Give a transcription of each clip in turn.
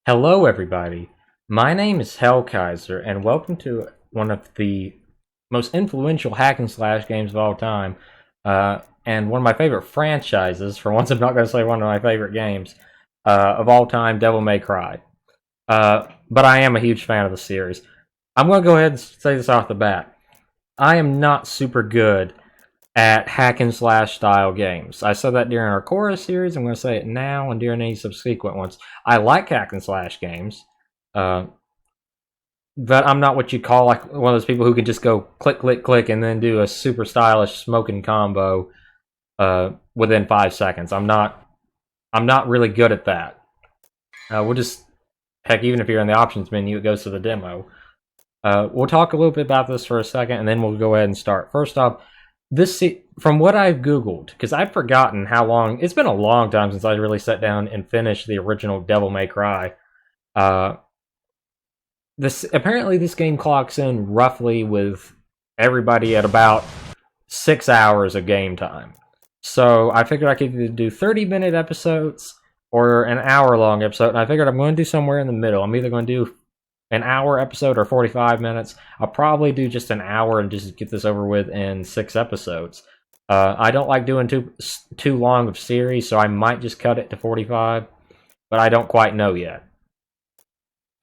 Hello, everybody. My name is Hellkaiser, and welcome to one of the most influential hack and slash games of all time, and one of my favorite franchises. For once, I'm not going to say one of my favorite games of all time, Devil May Cry. But I am a huge fan of the series. I'm going to go ahead and say this off the bat. I am not super good at hack and slash style games. I said that during our Chorus series. I'm going to say it now and during any subsequent ones. I like hack and slash games, uh, but I'm not what you call like one of those people who can just go click, click, click, and then do a super stylish smoking combo within 5 seconds. I'm not. I'm not really good at that. We'll just heck, even if you're in the options menu, it goes to the demo. We'll talk a little bit about this for a second, and then we'll go ahead and start. First off, from what I've googled, because I've forgotten how long it's been a long time since I really sat down and finished the original Devil May Cry. This apparently this game clocks in roughly with everybody at about 6 hours of game time. So I figured I could either do 30-minute episodes or an hour-long episode, and I figured I'm going to do somewhere in the middle. I'm either going to do an hour episode or 45 minutes. I'll probably do just an hour and just get this over with in 6 episodes. I don't like doing too long of series, so I might just cut it to 45, but I don't quite know yet.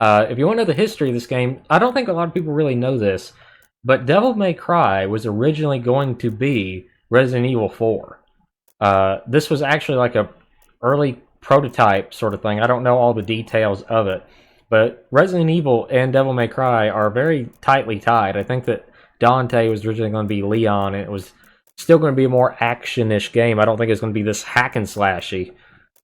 If you want to know the history of this game, I don't think a lot of people really know this, but Devil May Cry was originally going to be Resident Evil 4. This was actually like a early prototype sort of thing. I don't know all the details of it, but Resident Evil and Devil May Cry are very tightly tied. I think that Dante was originally going to be Leon, and it was still going to be a more action-ish game. I don't think it's going to be this hack and slashy,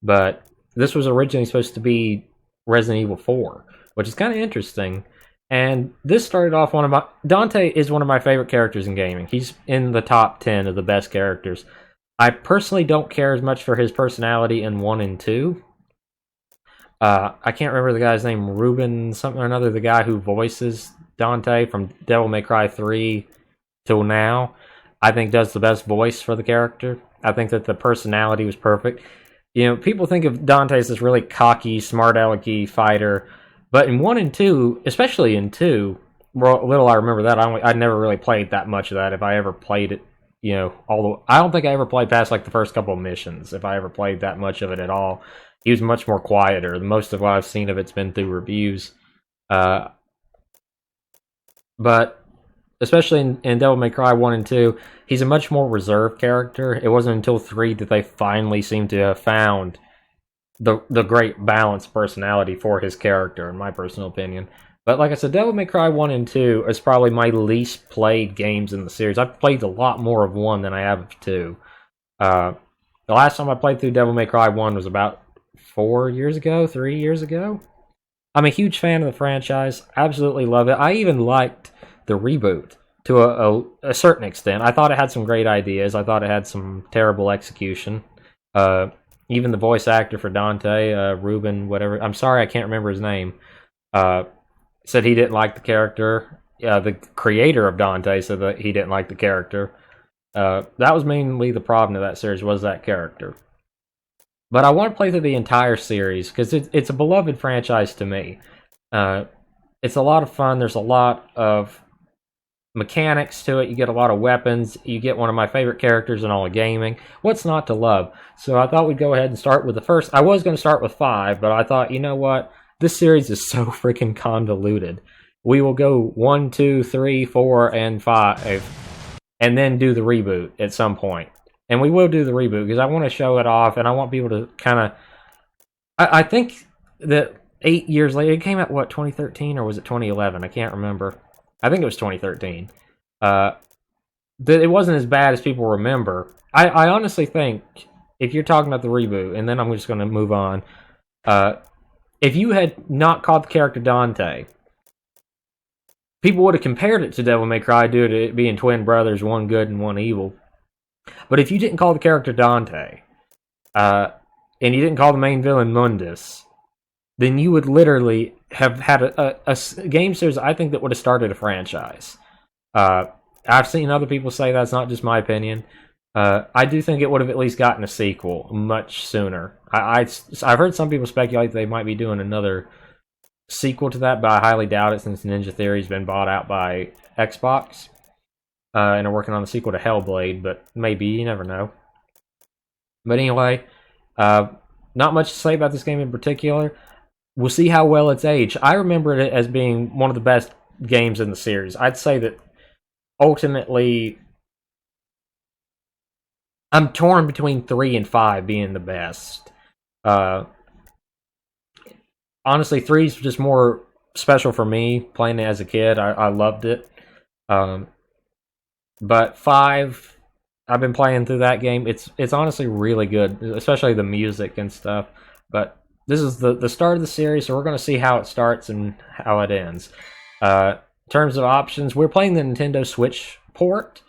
but this was originally supposed to be Resident Evil 4, which is kind of interesting. And this started off Dante is one of my favorite characters in gaming. He's in the top 10 of the best characters. I personally don't care as much for his personality in 1 and 2. I can't remember the guy's name, Ruben something or another, the guy who voices Dante from Devil May Cry 3 till now, I think does the best voice for the character. I think that the personality was perfect. You know, people think of Dante as this really cocky, smart-alecky fighter, but in 1 and 2, especially in 2, well, little I remember that, I never really played that much of that, if I ever played it. You know, I don't think I ever played past like the first couple of missions, if I ever played that much of it at all. He was much more quieter. Most of what I've seen of it's been through reviews. But especially in Devil May Cry 1 and 2, he's a much more reserved character. It wasn't until 3 that they finally seemed to have found the great balanced personality for his character, in my personal opinion. But like I said, Devil May Cry 1 and 2 is probably my least played games in the series. I've played a lot more of 1 than I have of 2. The last time I played through Devil May Cry 1 was about 3 years ago. I'm a huge fan of the franchise. Absolutely love it. I even liked the reboot to a certain extent. I thought it had some great ideas. I thought it had some terrible execution. Even the voice actor for Dante, Ruben, whatever. I'm sorry, I can't remember his name. Said he didn't like the character. The creator of Dante said that he didn't like the character. That was mainly the problem of that series, was that character. But I want to play through the entire series, because it's a beloved franchise to me. It's a lot of fun. There's a lot of mechanics to it. You get a lot of weapons. You get one of my favorite characters in all of gaming. What's not to love? So I thought we'd go ahead and start with the first. I was going to start with 5, but I thought, you know what? This series is so freaking convoluted. We will go 1, 2, 3, 4, and 5, and then do the reboot at some point. And we will do the reboot, because I want to show it off, and I want people to kind of... I think that 8 years later, it came out, what, 2013, or was it 2011? I can't remember. I think it was 2013. That it wasn't as bad as people remember. I honestly think, if you're talking about the reboot, and then I'm just going to move on, if you had not called the character Dante, people would have compared it to Devil May Cry due to it being twin brothers, one good and one evil. But if you didn't call the character Dante, and you didn't call the main villain Mundus, then you would literally have had a game series, I think, that would have started a franchise. I've seen other people say that's not just my opinion. I do think it would have at least gotten a sequel much sooner. I've heard some people speculate they might be doing another sequel to that, but I highly doubt it since Ninja Theory's been bought out by Xbox. And are working on the sequel to Hellblade, but maybe, you never know. But anyway, not much to say about this game in particular. We'll see how well it's aged. I remember it as being one of the best games in the series. I'd say that ultimately, I'm torn between 3 and 5 being the best. Honestly, 3 is just more special for me, playing it as a kid. I loved it. But 5, I've been playing through that game. It's honestly really good, especially the music and stuff. But this is the start of the series, so we're going to see how it starts and how it ends. In terms of options, we're playing the Nintendo Switch port.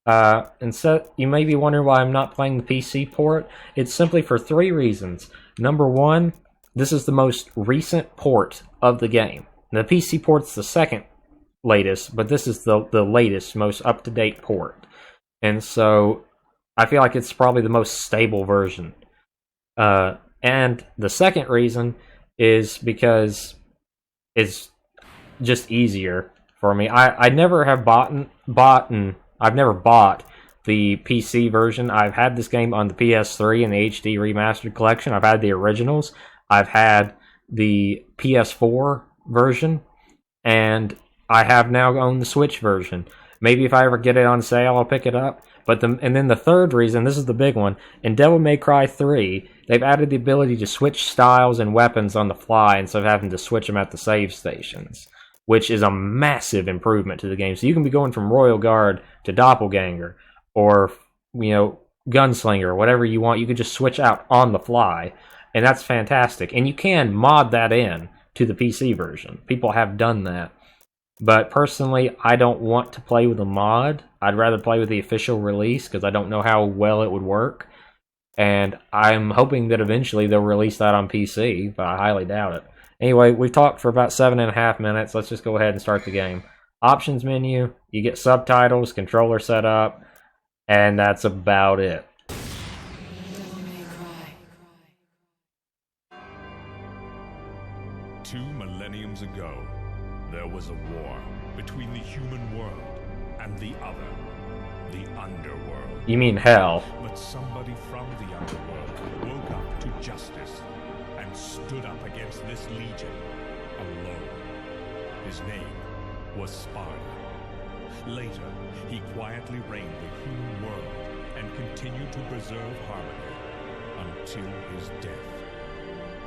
And so you may be wondering why I'm not playing the PC port. It's simply for 3 reasons. Number 1, this is the most recent port of the game. The PC port's the second latest, but this is the latest, most up-to-date port. And so I feel like it's probably the most stable version. And the second reason is because it's just easier for me. I never have I've never bought the PC version. I've had this game on the PS3 and the HD Remastered Collection. I've had the originals. I've had the PS4 version, and I have now owned the Switch version. Maybe if I ever get it on sale, I'll pick it up. And then the third reason, this is the big one, in Devil May Cry 3, they've added the ability to switch styles and weapons on the fly instead of having to switch them at the save stations, which is a massive improvement to the game. So you can be going from Royal Guard to Doppelganger, or, Gunslinger, whatever you want. You can just switch out on the fly, and that's fantastic. And you can mod that in to the PC version. People have done that. But personally, I don't want to play with a mod. I'd rather play with the official release because I don't know how well it would work. And I'm hoping that eventually they'll release that on PC, but I highly doubt it. Anyway, we've talked for about 7.5 minutes. Let's just go ahead and start the game. Options menu, you get subtitles, controller set up, and that's about it. Two millenniums ago, there was a war between the human world and the other, the underworld. You mean hell. But somebody from the underworld woke up to justice and stood up against this legion alone. His name was Sparda. Later, he quietly reigned the human world and continued to preserve harmony until his death.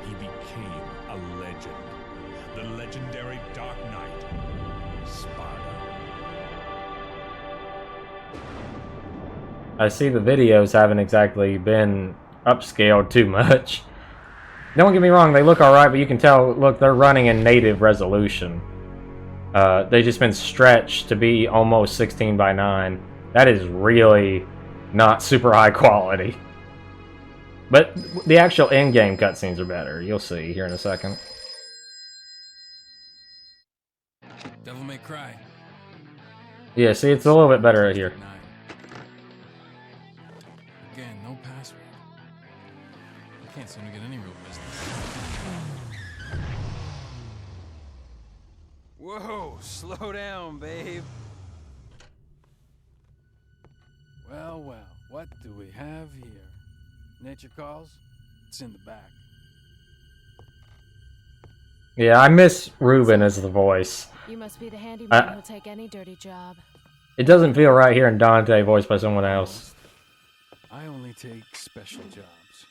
He became a legend. The legendary Dark Knight, Sparda. I see the videos haven't exactly been upscaled too much. Don't get me wrong, they look alright, but you can tell, look, they're running in native resolution. They've just been stretched to be almost 16:9. That is really not super high quality. But the actual in-game cutscenes are better. You'll see here in a second. Devil May Cry. Yeah, see, it's a little bit better right here. Again, no password. I can't seem to get any real business. Whoa, slow down, babe. Well, what do we have here? Nature calls? It's in the back. Yeah, I miss Ruben as the voice. You must be the handyman who'll take any dirty job. It doesn't feel right hearing Dante voiced by someone else. I only take special jobs,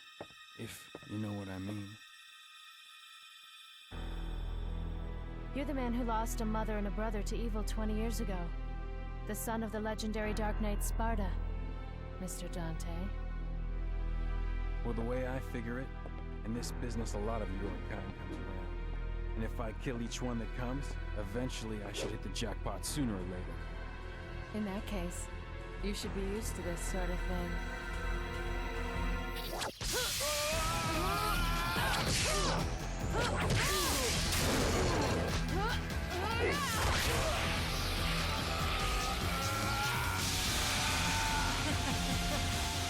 if you know what I mean. You're the man who lost a mother and a brother to evil 20 years ago. The son of the legendary Dark Knight Sparda, Mr. Dante. Well, the way I figure it, in this business a lot of your kind comes around. And if I kill each one that comes, eventually I should hit the jackpot sooner or later. In that case, you should be used to this sort of thing.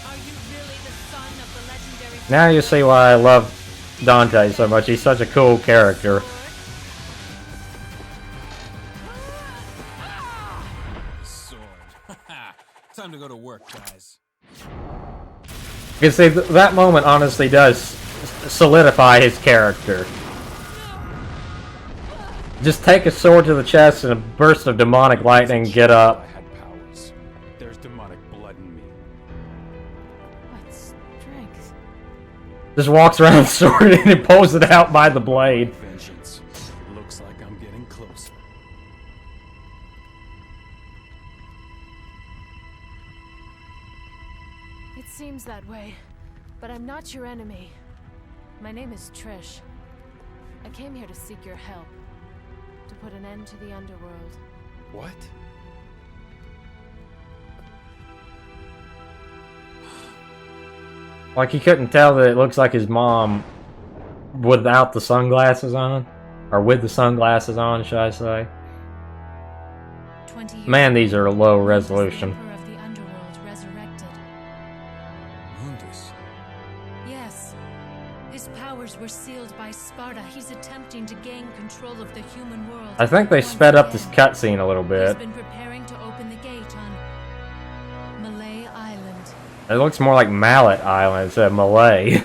Are you really the son of the legendary... Now you see why I love Dante so much. He's such a cool character. time to go to work, guys. You see, that moment honestly does solidify his character. Just take a sword to the chest and a burst of demonic lightning, get up. I had powers. There's demonic blood in me. What strength? Just walks around with the sword and he pulls it out by the blade. Vengeance. It looks like I'm getting closer. It seems that way, but I'm not your enemy. My name is Trish. I came here to seek your help, to put an end to the underworld. What? Like he couldn't tell that it looks like his mom without the sunglasses on. Or with the sunglasses on, should I say. 20 years Man, these are low ago, resolution. the Emperor of the underworld resurrected. Mundus. Yes. His powers were sealed by Sparta. He's attempting to gain control of the human world. I think they once sped up this again. cutscene a little He's bit. been preparing to open the gate on Malay Island. It looks more like Mallet Island instead of Malay.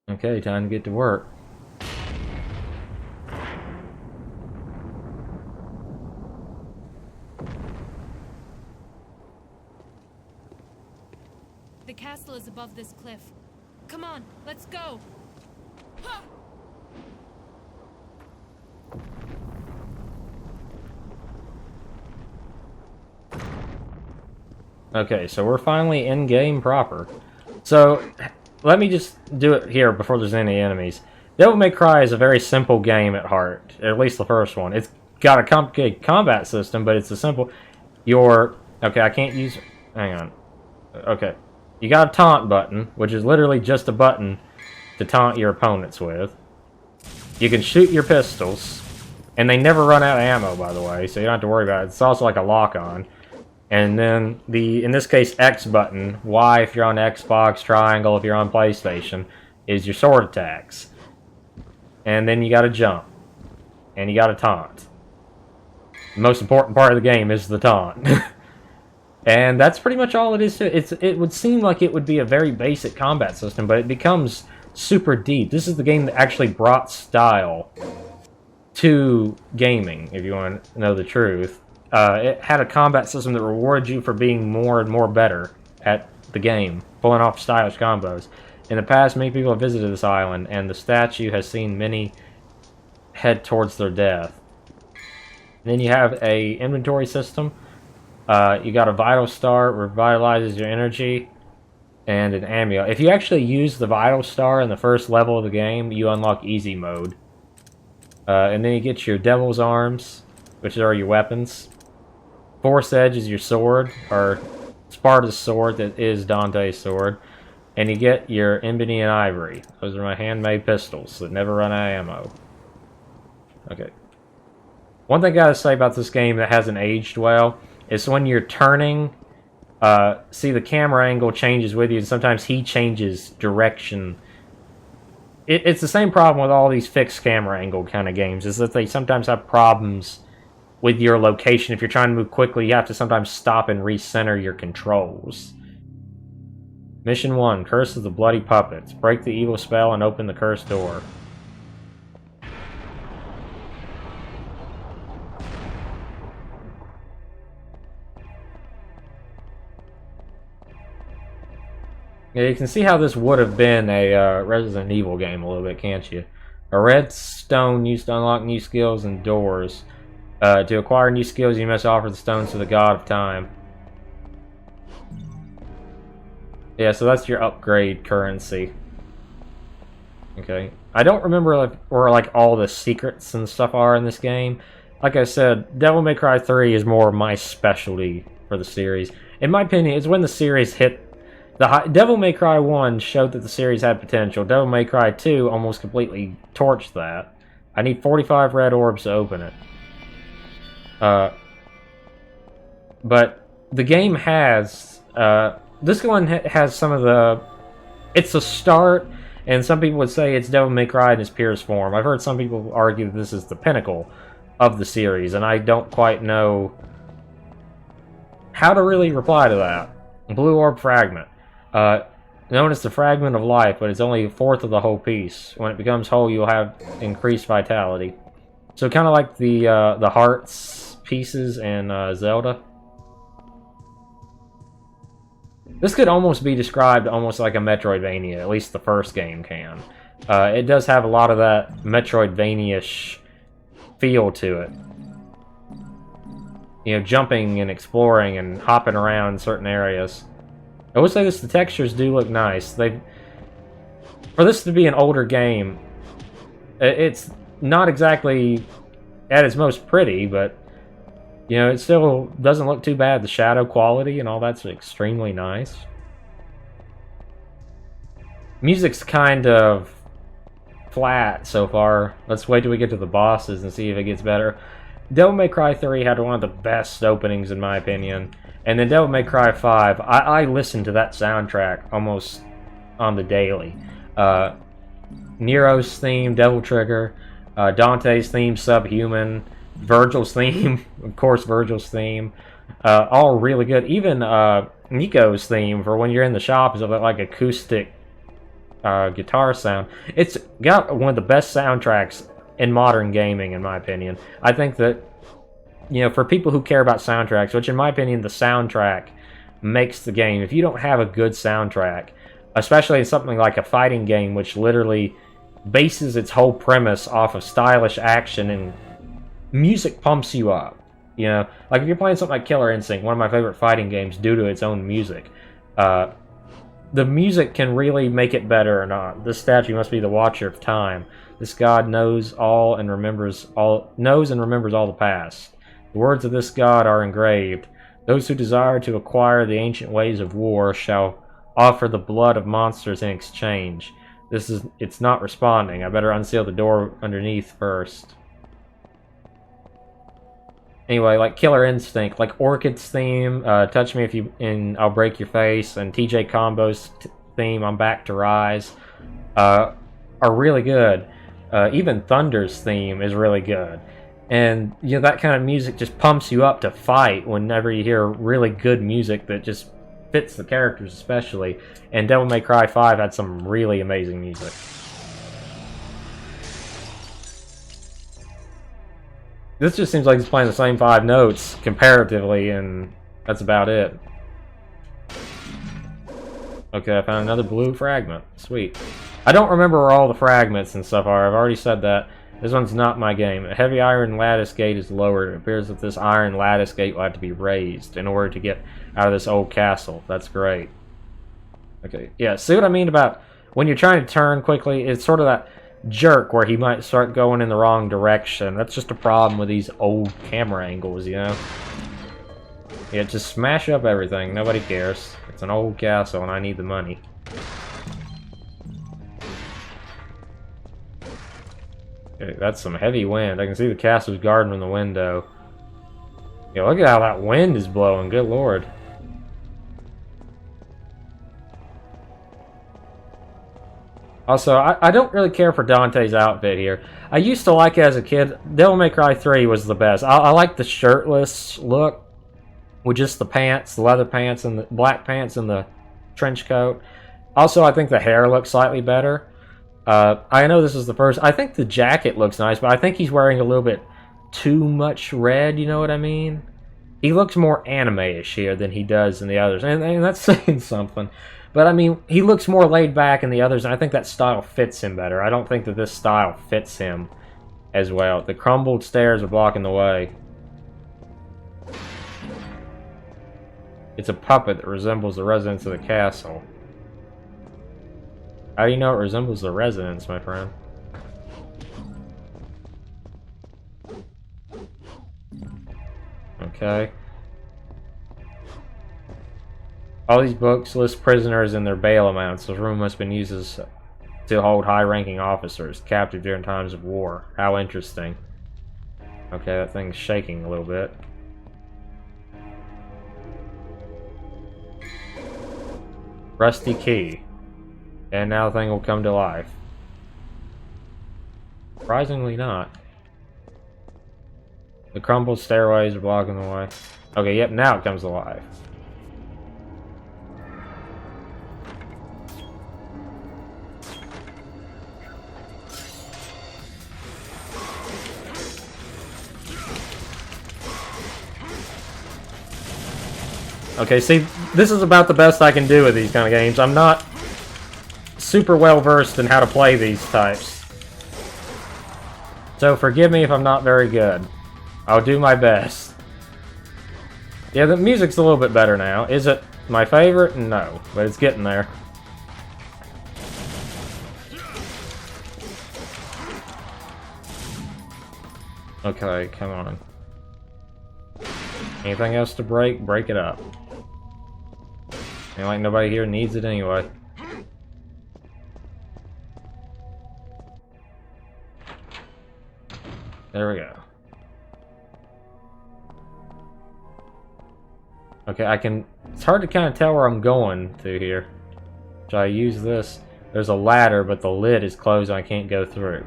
Okay, time to get to work. The castle is above this cliff. Come on, let's go! Okay, so we're finally in game proper. So, let me just do it here before there's any enemies. Devil May Cry is a very simple game at heart, at least the first one. It's got a complicated combat system, but it's a simple... Okay, I can't use... Hang on. Okay. You got a taunt button, which is literally just a button to taunt your opponents with. You can shoot your pistols, and they never run out of ammo, by the way, so you don't have to worry about it. It's also like a lock-on. And then in this case, X button, Y if you're on Xbox, triangle if you're on PlayStation, is your sword attacks. And then you gotta jump. And you gotta taunt. The most important part of the game is the taunt. And that's pretty much all it is to it. It would seem like it would be a very basic combat system, but it becomes super deep. This is the game that actually brought style to gaming, if you want to know the truth. It had a combat system that rewarded you for being more and more better at the game, pulling off stylish combos. In the past, many people have visited this island, and the statue has seen many head towards their death. And then you have a inventory system. You got a vital star, revitalizes your energy, and an amulet. If you actually use the vital star in the first level of the game, you unlock easy mode. And then you get your devil's arms, which are your weapons. Force Edge is your sword, or Sparta's sword that is Dante's sword. And you get your ebony and ivory. Those are my handmade pistols that never run out of ammo. Okay. One thing I gotta say about this game that hasn't aged well is when you're turning, see the camera angle changes with you, and sometimes he changes direction. It's the same problem with all these fixed camera angle kind of games, is that they sometimes have problems with your location. If you're trying to move quickly, you have to sometimes stop and recenter your controls. Mission 1, Curse of the Bloody Puppets. Break the evil spell and open the cursed door. Yeah, you can see how this would have been a Resident Evil game a little bit, can't you? A red stone used to unlock new skills and doors. To acquire new skills, you must offer the stones to the God of Time. Yeah, so that's your upgrade currency. Okay. I don't remember where like all the secrets and stuff are in this game. Like I said, Devil May Cry 3 is more my specialty for the series. In my opinion, it's when the series hit the high. Devil May Cry 1 showed that the series had potential. Devil May Cry 2 almost completely torched that. I need 45 red orbs to open it. But the game has... this one has some of the... It's a start, and some people would say it's Devil May Cry in its purest form. I've heard some people argue that this is the pinnacle of the series, and I don't quite know how to really reply to that. Blue Orb Fragment. Known as the Fragment of Life, but it's only a fourth of the whole piece. When it becomes whole, you'll have increased vitality. So kind of like the Hearts pieces in Zelda. This could almost be described almost like a Metroidvania, at least the first game can. It does have a lot of that Metroidvania-ish feel to it. You know, jumping and exploring and hopping around certain areas. I will say this, the textures do look nice. For this to be an older game, it's not exactly at its most pretty, but you know, it still doesn't look too bad. The shadow quality and all that's extremely nice. Music's kind of flat so far. Let's wait till we get to the bosses and see if it gets better. Devil May Cry 3 had one of the best openings in my opinion. And then Devil May Cry 5, I listened to that soundtrack almost on the daily. Nero's theme, Devil Trigger, Dante's theme, Subhuman, Virgil's theme, of course Virgil's theme, all really good. Even Nico's theme for when you're in the shop is a bit like acoustic guitar sound. It's got one of the best soundtracks in modern gaming, in my opinion. I think that, you know, for people who care about soundtracks, which in my opinion the soundtrack makes the game. If you don't have a good soundtrack, especially in something like a fighting game, which literally bases its whole premise off of stylish action and music pumps you up. You know, like if you're playing something like Killer Instinct, one of my favorite fighting games due to its own music, the music can really make it better or not. This statue must be the Watcher of Time. This god knows and remembers all the past. The words of this god are engraved. Those who desire to acquire the ancient ways of war shall offer the blood of monsters in exchange. It's not responding. I better unseal the door underneath first. Anyway, like Killer Instinct, like Orchid's theme, Touch Me If You, and I'll Break Your Face, and TJ Combo's theme, I'm Back to Rise, are really good. Even Thunder's theme is really good. And, you know, that kind of music just pumps you up to fight whenever you hear really good music that just fits the characters especially. And Devil May Cry 5 had some really amazing music. This just seems like it's playing the same 5 notes comparatively, and that's about it. Okay, I found another blue fragment. Sweet. I don't remember where all the fragments and stuff are. I've already said that. This one's not my game. A heavy iron lattice gate is lowered. It appears that this iron lattice gate will have to be raised in order to get out of this old castle. That's great. Okay, yeah, see what I mean about when you're trying to turn quickly? It's sort of that jerk where he might start going in the wrong direction. That's just a problem with these old camera angles, you know? Yeah, just smash up everything. Nobody cares. It's an old castle and I need the money. Okay, that's some heavy wind. I can see the castle's garden from the window. Yeah, look at how that wind is blowing. Good lord. Also, I don't really care for Dante's outfit here. I used to like it as a kid. Devil May Cry 3 was the best. I like the shirtless look with just the pants, the leather pants, and the black pants and the trench coat. Also, I think the hair looks slightly better. I know this is the first. I think the jacket looks nice, but I think he's wearing a little bit too much red, you know what I mean? He looks more anime-ish here than he does in the others, and that's saying something. But I mean, he looks more laid back in the others, and I think that style fits him better. I don't think that this style fits him as well. The crumbled stairs are blocking the way. It's a puppet that resembles the residents of the castle. How do you know it resembles the residents, my friend? Okay. All these books list prisoners and their bail amounts. This room must have been used to hold high-ranking officers captive during times of war. How interesting. Okay, that thing's shaking a little bit. Rusty key. And now the thing will come to life. Surprisingly not. The crumbled stairways are blocking the way. Okay, yep, now it comes alive. Okay, see, this is about the best I can do with these kind of games. I'm not super well versed in how to play these types. So forgive me if I'm not very good. I'll do my best. Yeah, the music's a little bit better now. Is it my favorite? No, but it's getting there. Okay, come on. Anything else to break? Break it up. Ain't like nobody here needs it anyway. There we go. Okay, I can... It's hard to kind of tell where I'm going through here. Should I use this? There's a ladder, but the lid is closed and I can't go through.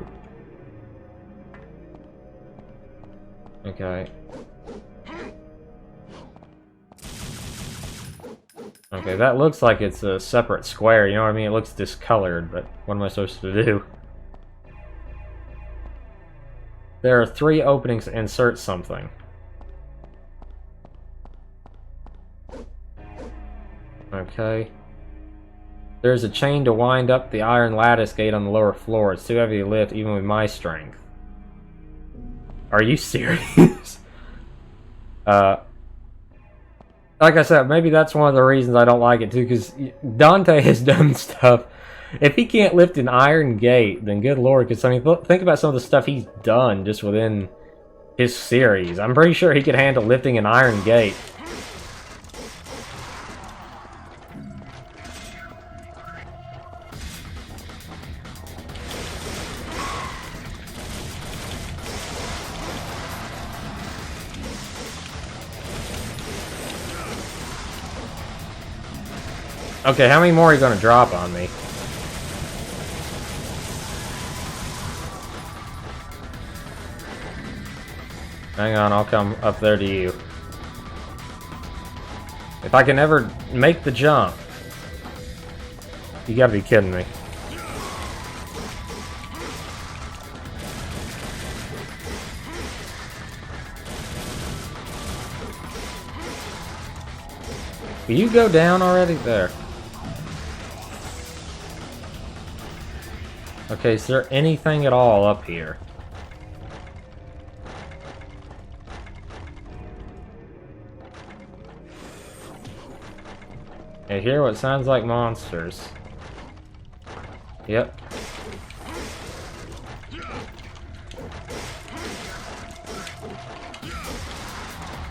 Okay. Okay, that looks like it's a separate square, you know what I mean? It looks discolored, but what am I supposed to do? There are 3 openings to insert something. Okay. There's a chain to wind up the iron lattice gate on the lower floor. It's too heavy to lift, even with my strength. Are you serious? Like I said, maybe that's one of the reasons I don't like it too, because Dante has done stuff. If he can't lift an iron gate, then good lord, because I mean, think about some of the stuff he's done just within his series. I'm pretty sure he could handle lifting an iron gate. Okay, how many more are you going to drop on me? Hang on, I'll come up there to you. If I can ever make the jump. You gotta be kidding me. Will you go down already? There. Okay, is there anything at all up here? I hear what sounds like monsters. Yep.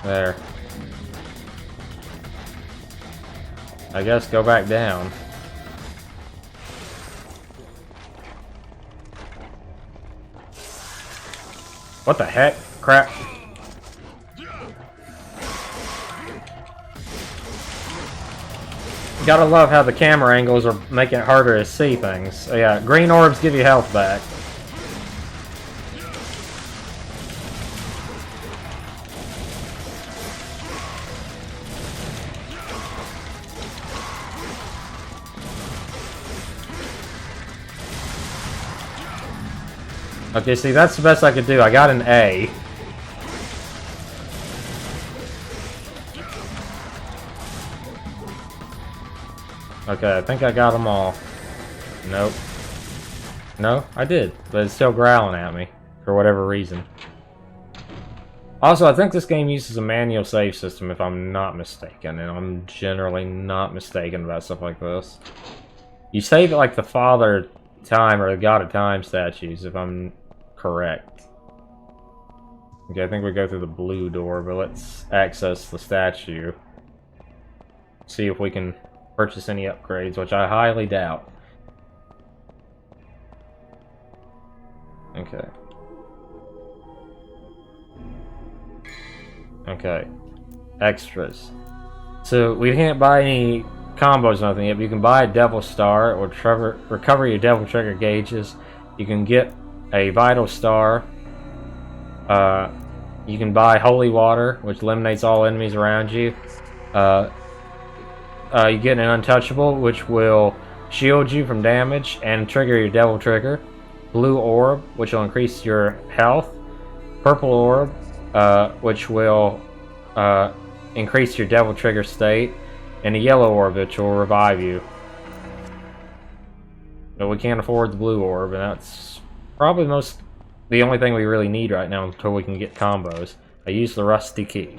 There. I guess go back down. What the heck? Crap. Gotta love how the camera angles are making it harder to see things. Oh, yeah, green orbs give you health back. Okay, see, that's the best I could do. I got an A. Okay, I think I got them all. Nope. No, I did, but it's still growling at me for whatever reason. Also, I think this game uses a manual save system, if I'm not mistaken, and I'm generally not mistaken about stuff like this. You save it like the Father Time or the God of Time statues, if I'm correct. Okay, I think we go through the blue door, but let's access the statue. See if we can purchase any upgrades, which I highly doubt. Okay. Okay. Extras. So, we can't buy any combos or nothing yet, but you can buy a Devil Star, or recover your Devil Trigger gauges. You can get a Vital Star. You can buy Holy Water, which eliminates all enemies around you. You get an Untouchable, which will shield you from damage and trigger your Devil Trigger. Blue Orb, which will increase your health. Purple Orb, which will increase your Devil Trigger state. And a Yellow Orb, which will revive you. But we can't afford the Blue Orb, and that's probably the only thing we really need right now until we can get combos. I use the Rusty Key.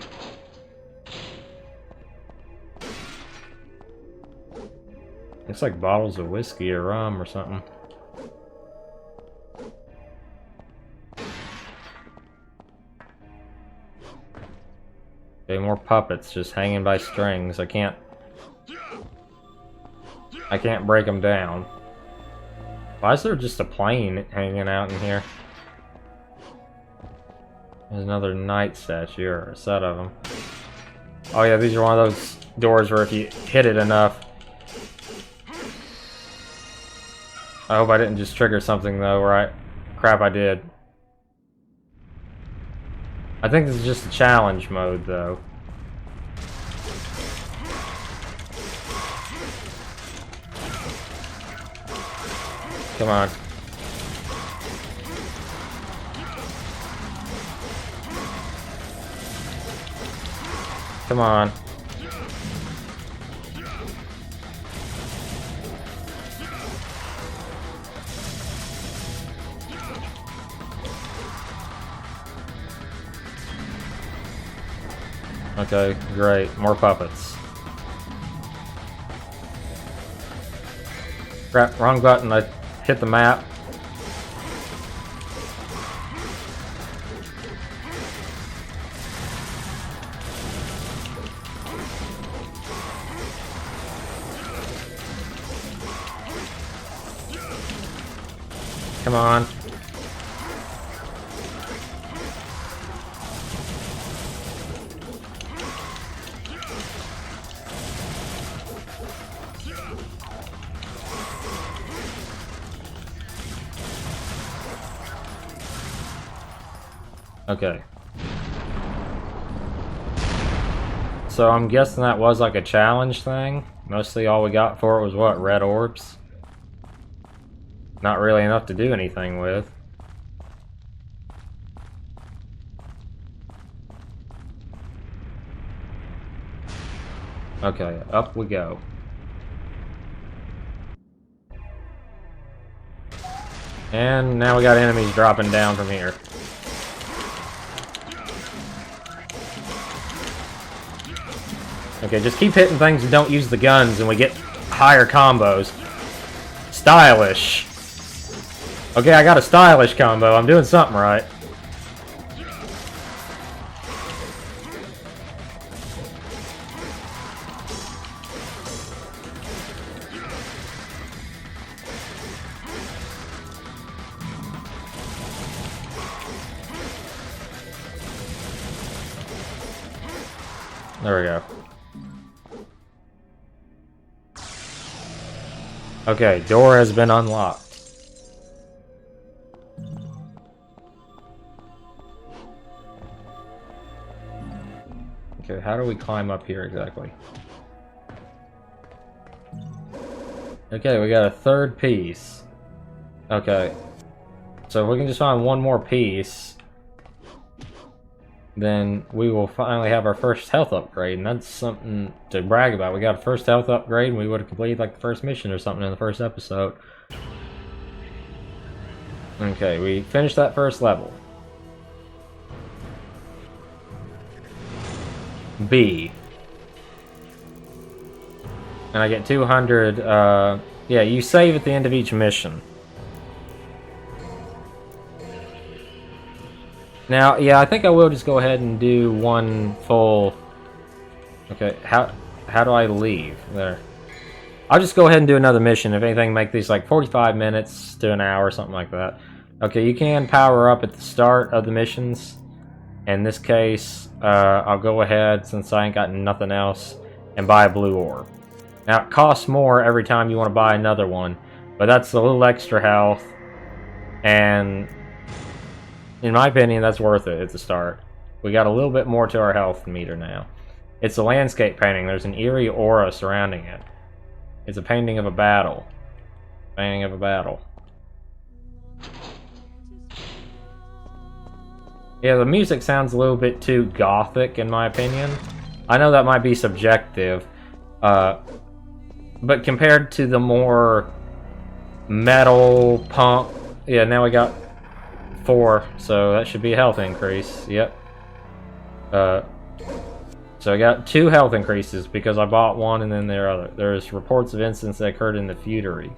It's like bottles of whiskey or rum or something. Okay, more puppets just hanging by strings. I can't break them down. Why is there just a plane hanging out in here? There's another knight statue, or a set of them. Oh yeah, these are one of those doors where if you hit it enough... I hope I didn't just trigger something though, right? Crap, I did. I think this is just a challenge mode though. Come on. Come on. Okay, great. More puppets. Crap, wrong button. I hit the map. Come on. Okay. So I'm guessing that was like a challenge thing. Mostly all we got for it was what? Red orbs? Not really enough to do anything with. Okay, up we go. And now we got enemies dropping down from here. Okay, just keep hitting things and don't use the guns and we get higher combos. Stylish. Okay, I got a stylish combo. I'm doing something right. There we go. Okay, door has been unlocked. Okay, how do we climb up here exactly? Okay, we got a third piece. Okay. So if we can just find one more piece, then we will finally have our first health upgrade, and that's something to brag about. We got a first health upgrade, and we would have completed like the first mission or something in the first episode. Okay, we finished that first level. B. And I get 200, yeah, you save at the end of each mission. Now, yeah, I think I will just go ahead and do one full... Okay, how do I leave? There. I'll just go ahead and do another mission. If anything, make these like 45 minutes to an hour, something like that. Okay, you can power up at the start of the missions. In this case, I'll go ahead, since I ain't got nothing else, and buy a blue orb. Now, it costs more every time you want to buy another one, but that's a little extra health, and... in my opinion, that's worth it at the start. We got a little bit more to our health meter now. It's a landscape painting. There's an eerie aura surrounding it. It's a painting of a battle. Painting of a battle. Yeah, the music sounds a little bit too gothic, in my opinion. I know that might be subjective, but compared to the more metal, punk... Yeah, now we got 4, so that should be a health increase. Yep. So I got 2 health increases because I bought one and then there's reports of incidents that occurred in the Feudary.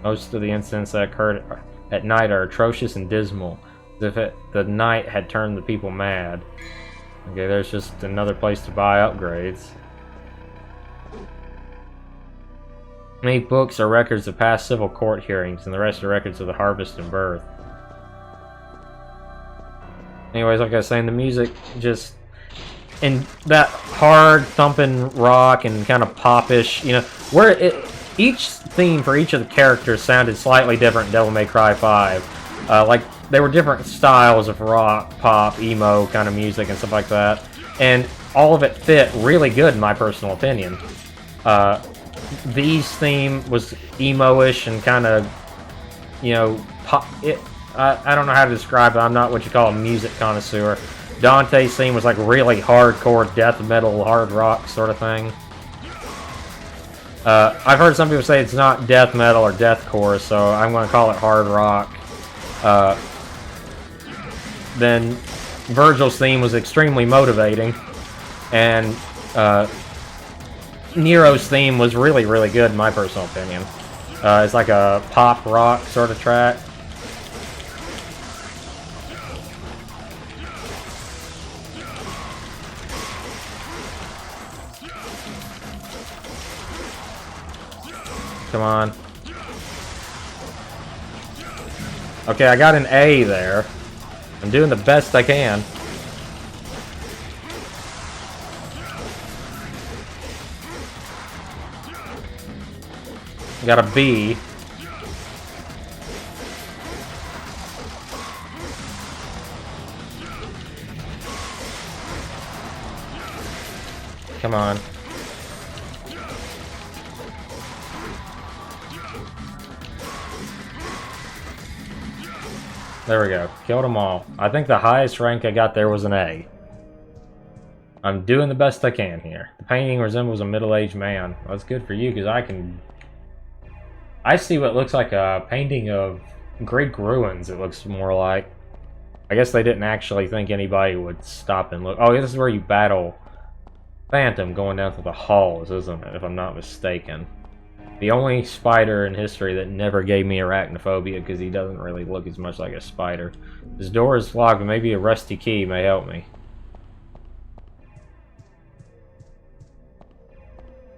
Most of the incidents that occurred at night are atrocious and dismal, as if the night had turned the people mad. Okay, there's just another place to buy upgrades. Many books are records of past civil court hearings, and the rest are records of the harvest and birth. Anyways, like I was saying, the music just... And that hard thumping rock and kind of popish, you know, where each theme for each of the characters sounded slightly different in Devil May Cry 5. Like, they were different styles of rock, pop, emo kind of music and stuff like that. And all of it fit really good, in my personal opinion. These theme was emo-ish and kind of, you know, pop. I don't know how to describe it. I'm not what you call a music connoisseur. Dante's theme was like really hardcore death metal, hard rock sort of thing. I've heard some people say it's not death metal or deathcore, so I'm going to call it hard rock. Then Virgil's theme was extremely motivating, and Nero's theme was really, really good in my personal opinion. It's like a pop rock sort of track. Come on. Okay, I got an A there. I'm doing the best I can. Got a B. Come on. There we go. Killed them all. I think the highest rank I got there was an A. I'm doing the best I can here. The painting resembles a middle-aged man. Well, that's good for you, because I see what looks like a painting of Greek ruins, it looks more like. I guess they didn't actually think anybody would stop and look. Oh, this is where you battle Phantom going down through the halls, isn't it, if I'm not mistaken. The only spider in history that never gave me arachnophobia, because he doesn't really look as much like a spider. This door is locked, but maybe a rusty key may help me.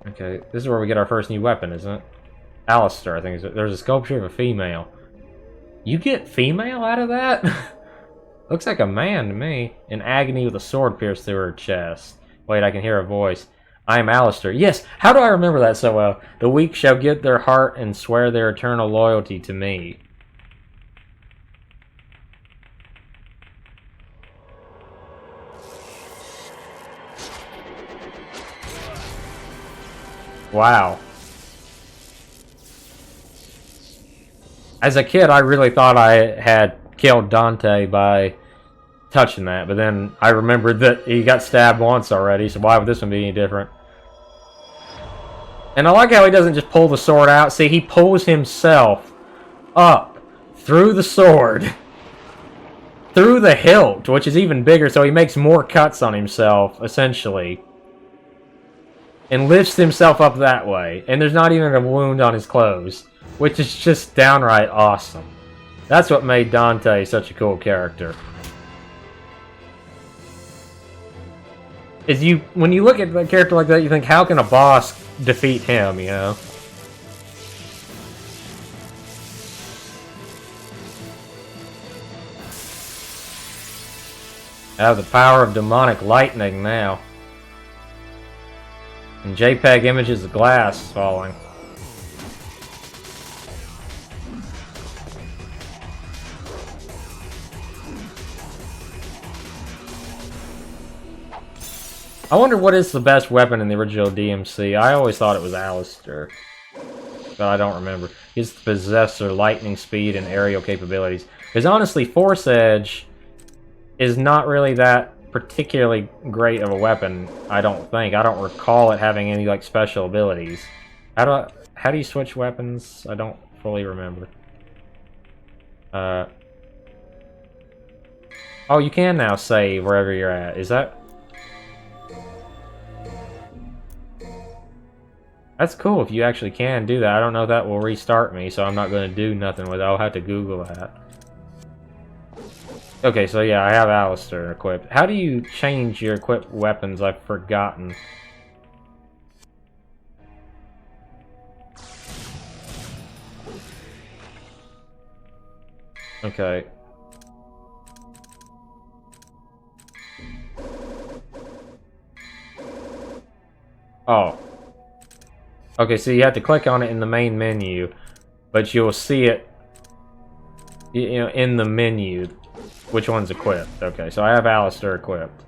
Okay, this is where we get our first new weapon, isn't it? Alistair, I think. There's a sculpture of a female. You get female out of that? Looks like a man to me. In agony with a sword pierced through her chest. Wait, I can hear a voice. I am Alistair. Yes, how do I remember that so well? The weak shall give their heart and swear their eternal loyalty to me. Wow. As a kid, I really thought I had killed Dante by touching that, but then I remembered that he got stabbed once already, so why would this one be any different? And I like how he doesn't just pull the sword out. See, he pulls himself up through the sword, through the hilt, which is even bigger, so he makes more cuts on himself, essentially. And lifts himself up that way. And there's not even a wound on his clothes, which is just downright awesome. That's what made Dante such a cool character. When you look at a character like that, you think, how can a boss defeat him, you know? I have the power of demonic lightning now. And JPEG images of glass falling. I wonder what is the best weapon in the original DMC. I always thought it was Alistair, but I don't remember. He's the possessor, lightning speed, and aerial capabilities. Because honestly, Force Edge is not really that particularly great of a weapon, I don't think. I don't recall it having any, like, special abilities. How do you switch weapons? I don't fully remember. Oh, you can now save wherever you're at. Is that... That's cool if you actually can do that. I don't know if that will restart me, so I'm not going to do nothing with it. I'll have to Google that. Okay, so yeah, I have Alistair equipped. How do you change your equipped weapons? I've forgotten. Okay. Oh. Okay, so you have to click on it in the main menu, but you'll see it, you know, in the menu. Which one's equipped? Okay, so I have Alistair equipped.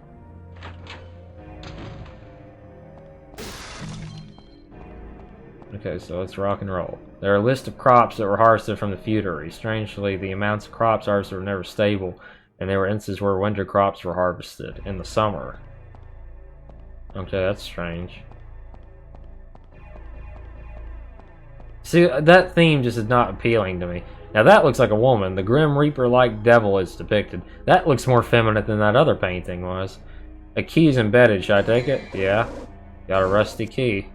Okay, so let's rock and roll. There are a list of crops that were harvested from the feudary. Strangely, the amounts of crops harvested were never stable, and there were instances where winter crops were harvested in the summer. Okay, that's strange. See, that theme just is not appealing to me. Now that looks like a woman. The Grim Reaper-like devil is depicted. That looks more feminine than that other painting was. A key is embedded, should I take it? Yeah. Got a rusty key.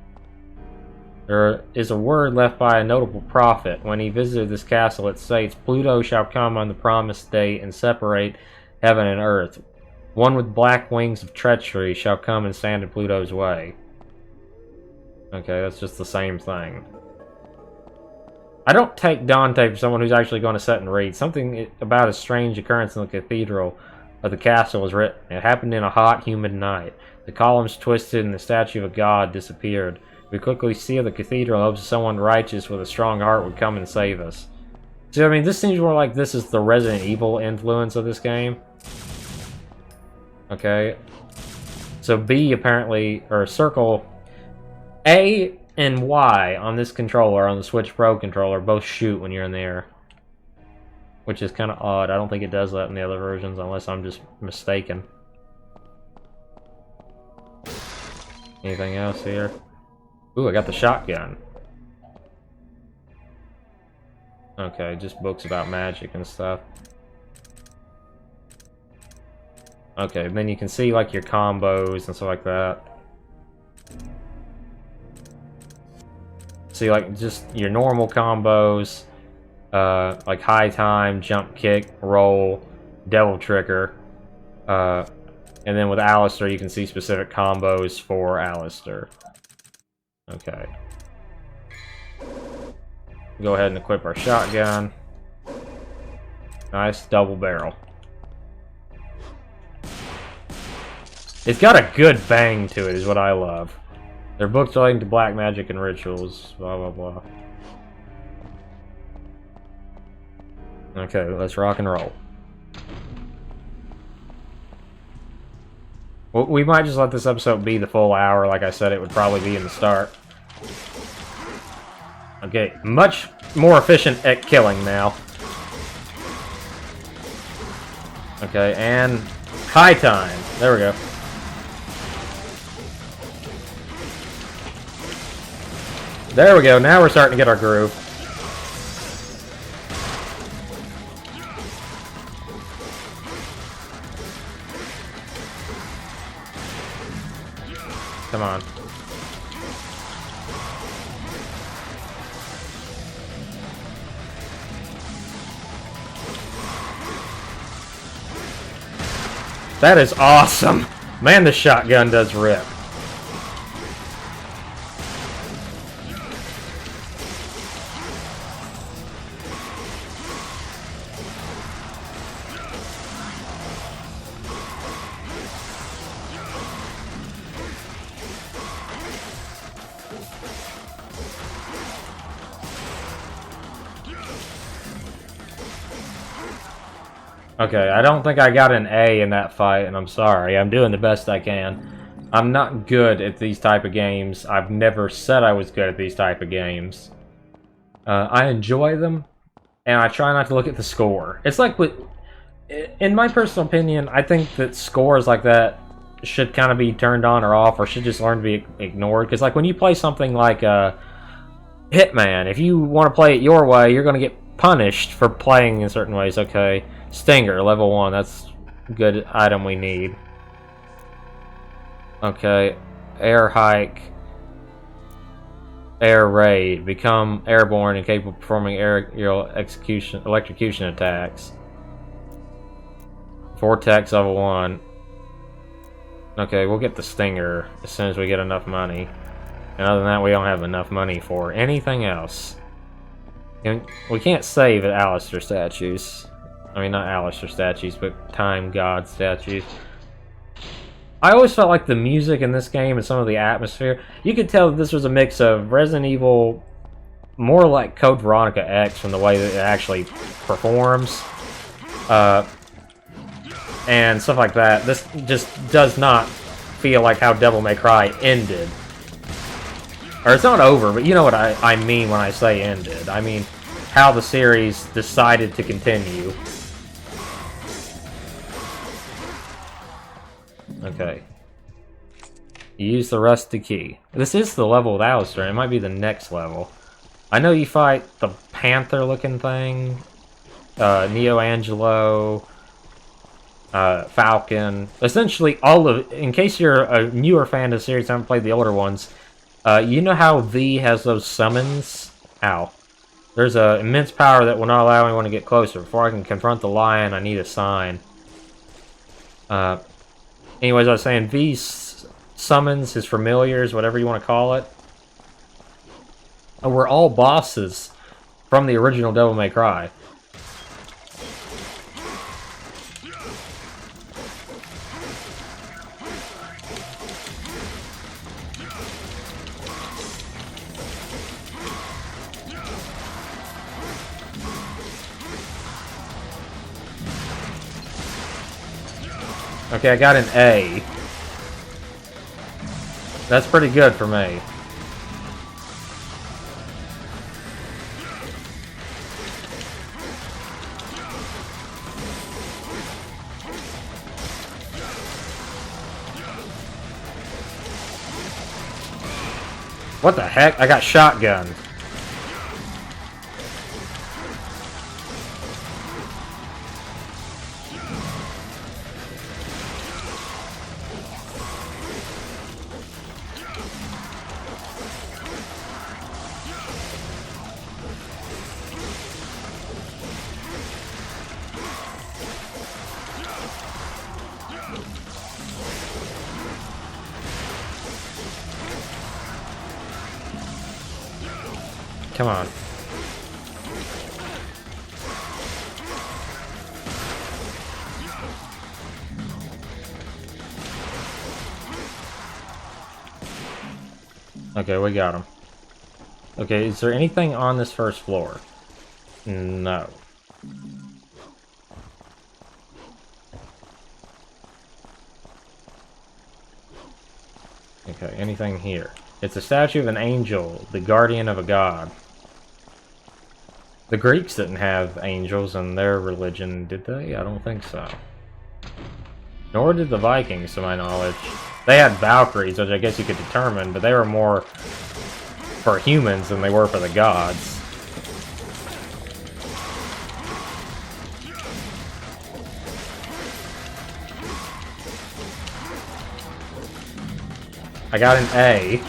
There is a word left by a notable prophet. When he visited this castle, it states, Pluto shall come on the promised day and separate heaven and earth. One with black wings of treachery shall come and stand in Pluto's way. Okay, that's just the same thing. I don't take Dante for someone who's actually going to sit and read. Something about a strange occurrence in the cathedral of the castle was written. It happened in a hot, humid night. The columns twisted and the statue of a god disappeared. We quickly sealed the cathedral in hopes someone righteous with a strong heart would come and save us. So, I mean, this seems more like this is the Resident Evil influence of this game. Okay. So B apparently, or circle, A and Y on this controller, on the Switch Pro controller, both shoot when you're in the air. Which is kind of odd. I don't think it does that in the other versions, unless I'm just mistaken. Anything else here? Ooh, I got the shotgun. Okay, just books about magic and stuff. Okay, then you can see like your combos and stuff like that. See, like, just your normal combos, like high time, jump kick, roll, devil trigger, and then with Alistair you can see specific combos for Alistair. Okay. Go ahead and equip our shotgun. Nice double barrel. It's got a good bang to it, is what I love. They're books relating to black magic and rituals, blah blah blah. Okay, let's rock and roll. Well, we might just let this episode be the full hour, like I said it would probably be in the start. Okay, much more efficient at killing now. Okay, and high time. There we go. There we go, now we're starting to get our groove. Come on. That is awesome! Man, the shotgun does rip. Okay, I don't think I got an A in that fight, and I'm sorry. I'm doing the best I can. I'm not good at these type of games. I've never said I was good at these type of games. I enjoy them, and I try not to look at the score. It's like, in my personal opinion, I think that scores like that should kind of be turned on or off, or should just learn to be ignored. Because like when you play something like Hitman, if you want to play it your way, you're going to get punished for playing in certain ways. Okay, Stinger, level 1, that's a good item we need. Okay, air hike, air raid, become airborne and capable of performing aerial electrocution attacks. Vortex level 1. Okay, we'll get the Stinger as soon as we get enough money. And other than that, we don't have enough money for anything else. And we can't save at Alistair statues. I mean, not Alistair statues, but Time God statues. I always felt like the music in this game and some of the atmosphere, you could tell that this was a mix of Resident Evil, more like Code Veronica X from the way that it actually performs, and stuff like that. This just does not feel like how Devil May Cry ended. Or it's not over, but you know what I mean when I say ended. I mean how the series decided to continue. Okay. You use the rusty key. This is the level with Alistair. It might be the next level. I know you fight the panther-looking thing, Neo Angelo, Falcon. Essentially, all of. In case you're a newer fan of the series, haven't played the older ones, you know how V has those summons. Ow. There's an immense power that will not allow anyone to get closer. Before I can confront the lion, I need a sign. Anyways, I was saying V summons his familiars, whatever you want to call it. We're all bosses from the original Devil May Cry. Okay, I got an A. That's pretty good for me. What the heck? I got shotgunned. Come on. Okay, we got him. Okay, is there anything on this first floor? No. Okay, anything here? It's a statue of an angel, the guardian of a god. The Greeks didn't have angels in their religion, did they? I don't think so. Nor did the Vikings, to my knowledge. They had Valkyries, which I guess you could determine, but they were more for humans than they were for the gods. I got an A.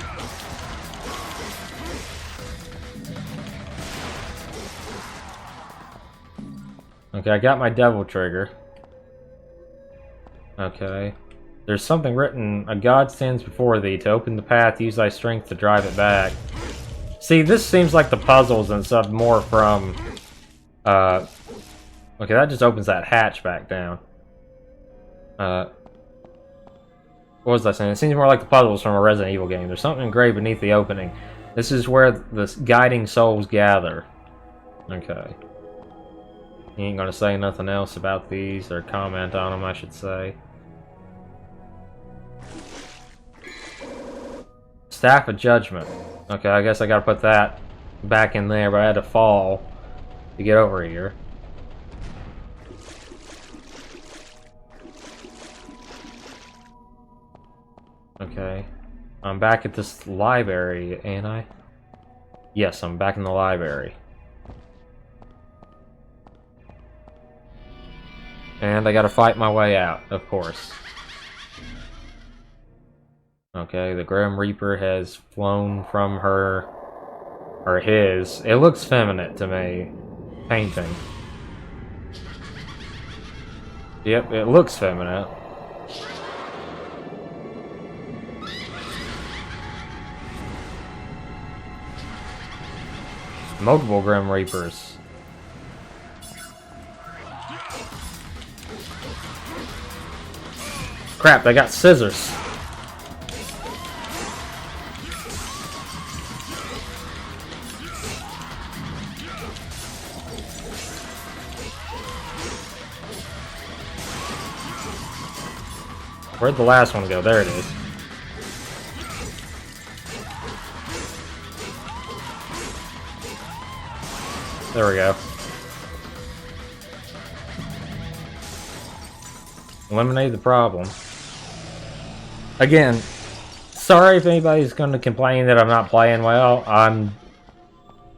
Okay, I got my devil trigger. Okay. There's something written, a god stands before thee, to open the path, use thy strength to drive it back. See, this seems like the puzzles and stuff more from, okay, that just opens that hatch back down. What was I saying? It seems more like the puzzles from a Resident Evil game. There's something engraved beneath the opening. This is where the guiding souls gather. Okay. You ain't gonna say nothing else about these, or comment on them, I should say. Staff of Judgment. Okay, I guess I gotta put that back in there, but I had to fall to get over here. Okay. I'm back at this library, ain't I? Yes, I'm back in the library. And I gotta fight my way out, of course. Okay, the Grim Reaper has flown from her... or his. It looks feminine to me. Painting. Yep, it looks feminine. Multiple Grim Reapers. Crap, they got scissors. Where'd the last one go? There it is. There we go. Eliminate the problem. Again, sorry if anybody's going to complain that I'm not playing well. I'm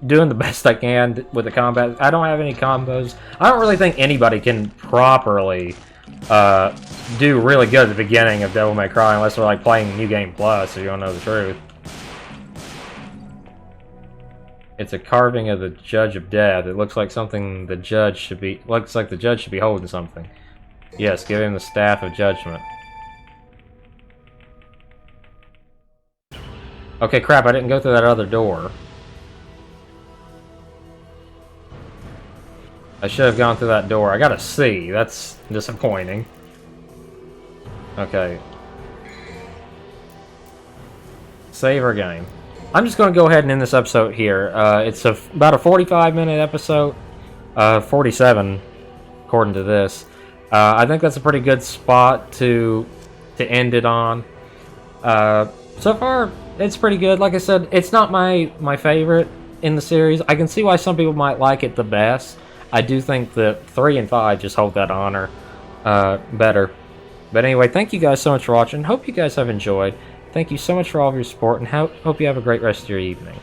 doing the best I can with the combat. I don't have any combos. I don't really think anybody can properly do really good at the beginning of Devil May Cry unless they're like playing New Game Plus, so you don't know the truth. It's a carving of the Judge of Death. It looks like something the judge should be... looks like the judge should be holding something. Yes, give him the Staff of Judgment. Okay, crap, I didn't go through that other door. I should have gone through that door. I got a C. That's disappointing. Okay. Save our game. I'm just going to go ahead and end this episode here. It's about a 45-minute episode. 47, according to this. I think that's a pretty good spot to end it on. So far, it's pretty good. Like I said, it's not my favorite in the series. I can see why some people might like it the best. I do think that 3 and 5 just hold that honor better. But anyway, thank you guys so much for watching. Hope you guys have enjoyed. Thank you so much for all of your support, and hope you have a great rest of your evening.